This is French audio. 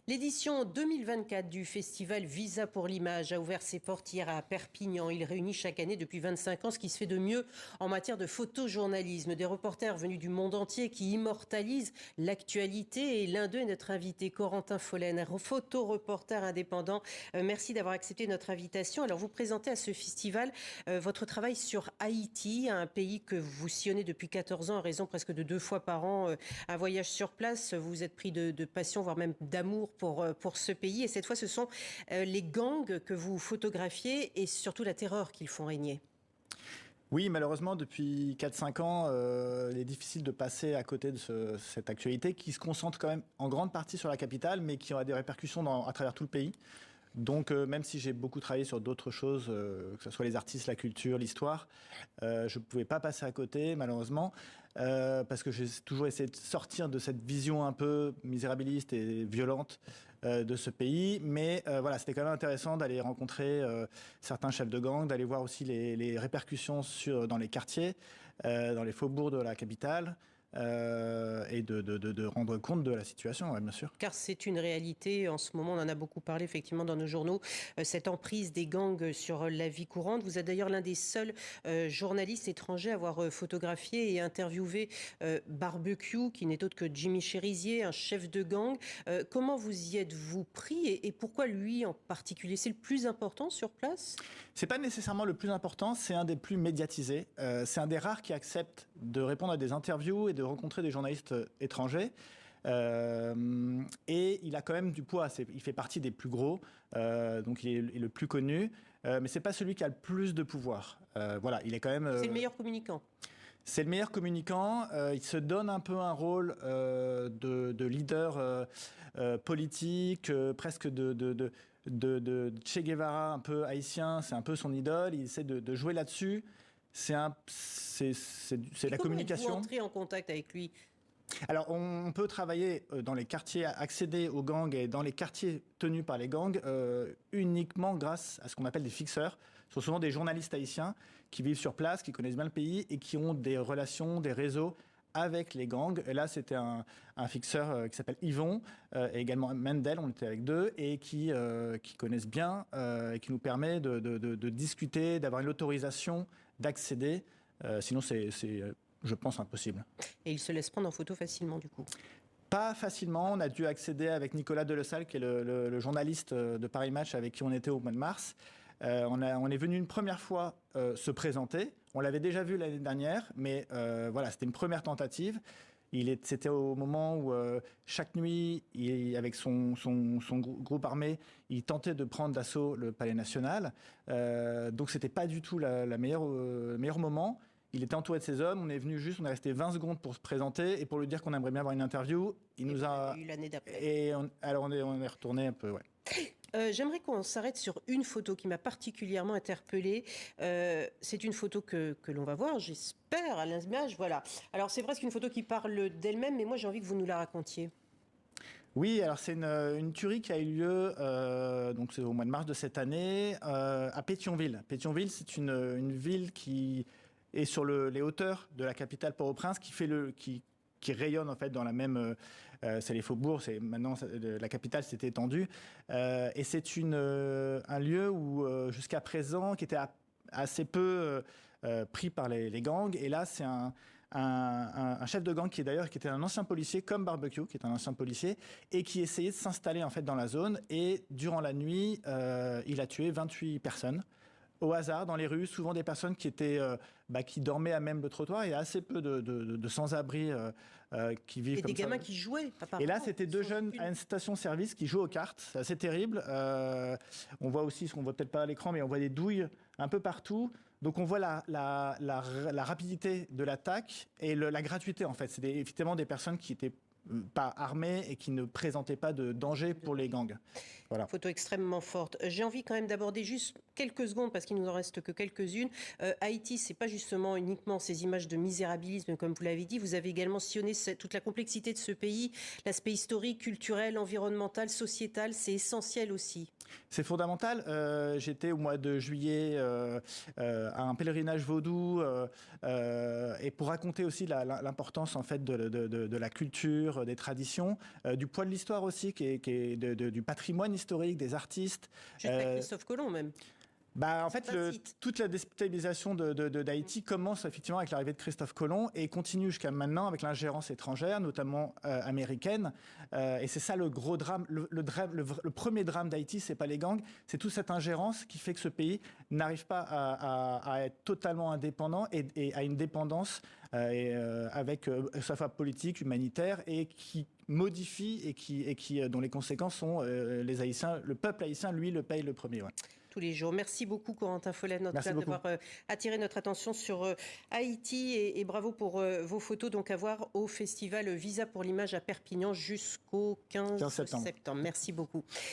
L'édition 2024 du festival Visa pour l'image a ouvert ses portes hier à Perpignan. Il réunit chaque année depuis 25 ans ce qui se fait de mieux en matière de photojournalisme. Des reporters venus du monde entier qui immortalisent l'actualité. Et l'un d'eux est notre invité, Corentin Follen, photoreporter indépendant. Merci d'avoir accepté notre invitation. Alors vous présentez à ce festival votre travail sur Haïti, un pays que vous sillonnez depuis 14 ans à raison presque de 2 fois par an. Un voyage sur place, vous vous êtes pris de passion, voire même d'amour pour ce pays. Et cette fois, ce sont les gangs que vous photographiez et surtout la terreur qu'ils font régner. Oui, malheureusement, depuis 4-5 ans, il est difficile de passer à côté de cette actualité qui se concentre quand même en grande partie sur la capitale, mais qui aura des répercussions à travers tout le pays. Donc, même si j'ai beaucoup travaillé sur d'autres choses, que ce soit les artistes, la culture, l'histoire, je ne pouvais pas passer à côté, malheureusement, parce que j'ai toujours essayé de sortir de cette vision un peu misérabiliste et violente de ce pays. Mais voilà, c'était quand même intéressant d'aller rencontrer certains chefs de gang, d'aller voir aussi les répercussions dans les quartiers, dans les faubourgs de la capitale. Et de rendre compte de la situation, ouais, bien sûr. Car c'est une réalité, en ce moment, on en a beaucoup parlé effectivement dans nos journaux, cette emprise des gangs sur la vie courante. Vous êtes d'ailleurs l'un des seuls journalistes étrangers à avoir photographié et interviewé Barbecue, qui n'est autre que Jimmy Cherizier, un chef de gang. Comment vous y êtes-vous pris et pourquoi lui en particulier? C'est le plus important sur place? C'est pas nécessairement le plus important, c'est un des plus médiatisés. C'est un des rares qui accepte de répondre à des interviews et de rencontrer des journalistes étrangers. Et il a quand même du poids, il fait partie des plus gros, donc il est le plus connu, mais c'est pas celui qui a le plus de pouvoir. Voilà, il est quand même. C'est le meilleur communicant. C'est le meilleur communicant. Il se donne un peu un rôle de leader politique, presque de Che Guevara, un peu haïtien. C'est un peu son idole. Il essaie de jouer là-dessus. C'est la communication. Comment êtes-vous entré en contact avec lui? Alors, on peut travailler dans les quartiers, accéder aux gangs et dans les quartiers tenus par les gangs uniquement grâce à ce qu'on appelle des fixeurs. Ce sont souvent des journalistes haïtiens qui vivent sur place, qui connaissent bien le pays et qui ont des relations, des réseaux avec les gangs. Et là, c'était un fixeur qui s'appelle Yvon et également Mendel, on était avec deux, et qui connaissent bien et qui nous permet de discuter, d'avoir une autorisation d'accéder. Sinon, c'est je pense impossible. Et il se laisse prendre en photo facilement, du coup? Pas facilement. On a dû accéder avec Nicolas Delessal, qui est le journaliste de Paris Match avec qui on était au mois de mars. On est venu une première fois se présenter. On l'avait déjà vu l'année dernière, mais voilà, c'était une première tentative. C'était au moment où chaque nuit, avec son groupe armé, il tentait de prendre d'assaut le Palais National. Donc c'était pas du tout le meilleur moment. Il était entouré de ses hommes, on est resté 20 secondes pour se présenter et pour lui dire qu'on aimerait bien avoir une interview. Il nous a eu l'année d'après. Et on est retourné un peu, ouais. J'aimerais qu'on s'arrête sur une photo qui m'a particulièrement interpellée. C'est une photo que l'on va voir, j'espère, à l'image. Voilà. Alors, c'est presque une photo qui parle d'elle-même, mais moi, j'ai envie que vous nous la racontiez. Oui, alors c'est une tuerie qui a eu lieu donc c'est au mois de mars de cette année à Pétionville. Pétionville, c'est une ville qui est sur les hauteurs de la capitale Port-au-Prince, qui rayonne en fait dans la même. C'est les faubourgs. Maintenant la capitale s'est étendue et c'est un lieu où jusqu'à présent qui était assez peu pris par les gangs. Et là, c'est un chef de gang qui était un ancien policier comme Barbecue, qui est un ancien policier et qui essayait de s'installer en fait dans la zone. Et durant la nuit, il a tué 28 personnes. Au hasard, dans les rues, souvent des personnes qui dormaient à même le trottoir. Il y a assez peu de sans-abri qui vivent comme ça. Et des gamins qui jouaient, apparemment. Et là, c'était deux jeunes à une station-service qui jouent aux cartes. C'est assez terrible. On voit aussi, ce qu'on voit peut-être pas à l'écran, mais on voit des douilles un peu partout. Donc on voit la rapidité de l'attaque et la gratuité, en fait. C'est effectivement des personnes qui étaient pas armés et qui ne présentaient pas de danger pour les gangs. Voilà. Photo extrêmement forte. J'ai envie quand même d'aborder juste quelques secondes, parce qu'il nous en reste que quelques-unes. Haïti, c'est pas justement uniquement ces images de misérabilisme, comme vous l'avez dit. Vous avez également sillonné toute la complexité de ce pays, l'aspect historique, culturel, environnemental, sociétal. C'est essentiel aussi. C'est fondamental. J'étais au mois de juillet à un pèlerinage vaudou et pour raconter aussi l'importance en fait de la culture, culture, des traditions, du poids de l'histoire aussi, du patrimoine historique, des artistes. Jusqu'à Christophe Colomb même. En fait, toute la déstabilisation d'Haïti commence effectivement avec l'arrivée de Christophe Colomb et continue jusqu'à maintenant avec l'ingérence étrangère, notamment américaine. Et c'est ça le gros drame. Le premier drame d'Haïti, c'est pas les gangs, c'est toute cette ingérence qui fait que ce pays n'arrive pas à être totalement indépendant et à une dépendance avec sa fois politique, humanitaire, et qui modifie et dont les conséquences sont les Haïtiens. Le peuple haïtien, lui, le paye le premier. Ouais. Tous les jours. Merci beaucoup Corentin Follet d'avoir attiré notre attention sur Haïti et bravo pour vos photos donc à voir au festival Visa pour l'image à Perpignan jusqu'au 15 septembre. Merci beaucoup.